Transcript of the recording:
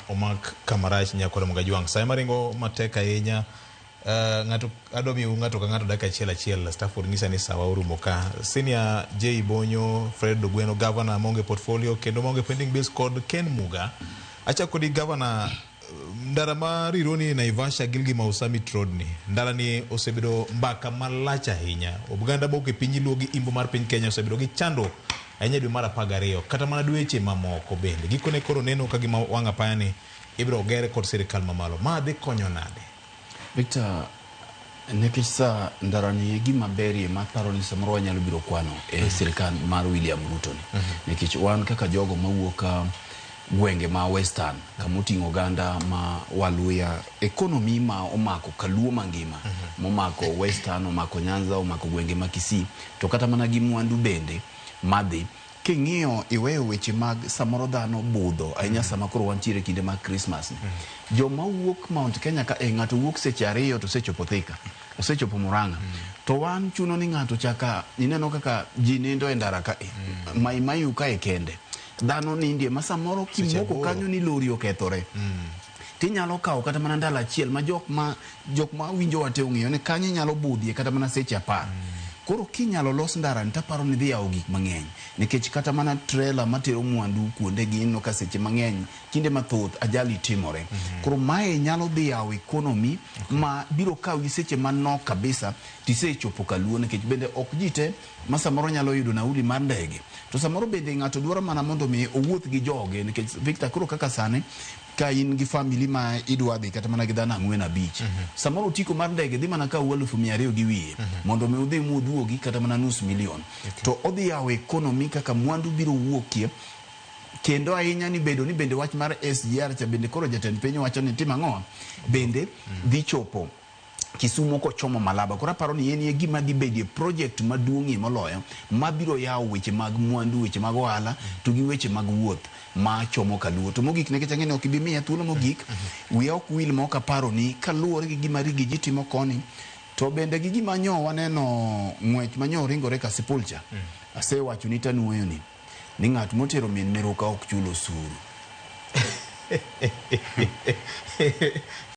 omak kamarach nyakore Mugajwang. Sai maringo mateka yenya ngato adomi ngato ka ngato dakika achiel Stafford ngisa ni sawa urumo ka senior J Bonyo Fred Dogweno governor monge portfolio kendo monge pending bills code Ken Muga acha kodi governor ndara marironi Naivasha Gilgi Mausami Trodni ndara ni osebedo mbaka malacha hinya obuganda boke pinyi luogi imbo mar piny Kenya osebedo gi chando anya dwe mara pagario kata mana dweche mamoko bende gikone koro neno ka gima wanga pani ibro gere kod sirikal mamalo ma dhi konyo nade. Victor, nekisa ndarani gima beri maparo ni samoro wanyalo biro kwano sirikal mar William Ruto ni. Nekich wan kaka jogo mawuoka gwenge ma Western kamutingo ganda ma waluya ekonomi ma omako kaluo mangima momako Western omako Nyanza omako gwenge ma Kisii to kata mana gi mwandu bende madhi king'iyo iweyo weche mag samoro dhano budho ahinya sama koro wantiere kinde mag Christmas joma wuok Mount Kenya ka ng'ato wuok seche 2 to sechopo Thika osechopo Murang'a to wan chuno ni ng'ato chaka ineno kaka ji nindo e ndara ka mayu ka kende dhano nindie ma samoro kimoko kanyo ni lori okethore tinyalo kawo kata mana ndalo achiel ma jok ma winjo wate ong'eyo ni kanyo nyalo budhie kata mana seche 10 koro kinyalo los ndara nitaparo ni dhi yawo gik mang'eny nikech kata mana trailer matero mwandu kuonde gino ka seche mang'eny kinde mathoth ajali timore koro mae nyalo dhi yawo economy ma biro kawi seche manok kabisa tisechopo kaluo nikech bende ok jite ma samoro nyalo yudo nauli mar ndege to samoro bende ng'ato dwaro mana mondo mi owuoth gi joge nikech Victor koro kaka sane ka in gi family ma idwa dhi kata mana gi dhano 4-5 samoro tiko mar ndege dhi mana ka 200,000 gi wiye mondo mi udhi muduogi kata mana $500,000 to odhi yawo economy kaka mwandu biro wuokie kendo ahinya ni bedo ni bende wach mar SGR cha bende koro jatend piny wacho ni tim ang'o bende dhi chopo Kisumu ko chomo Malaba kora paro ni yeni gima di bedie project maduong'i moloyo mabiro yawo weche mag mwandu weche mag ohala to gi weche mag wuoth ma chomo kaluo to mogik nekech ang'eni ok bi miya thuolo mogik wiya ok wil ma ok aparo ni kaluwore gi gima rigi ji timo koni to bende gi gima nyo waneno ng'wech manyo ringore ka Sipulcha asewacho ni tanuoyo ni ng'at motero min meruka ok chulo osuru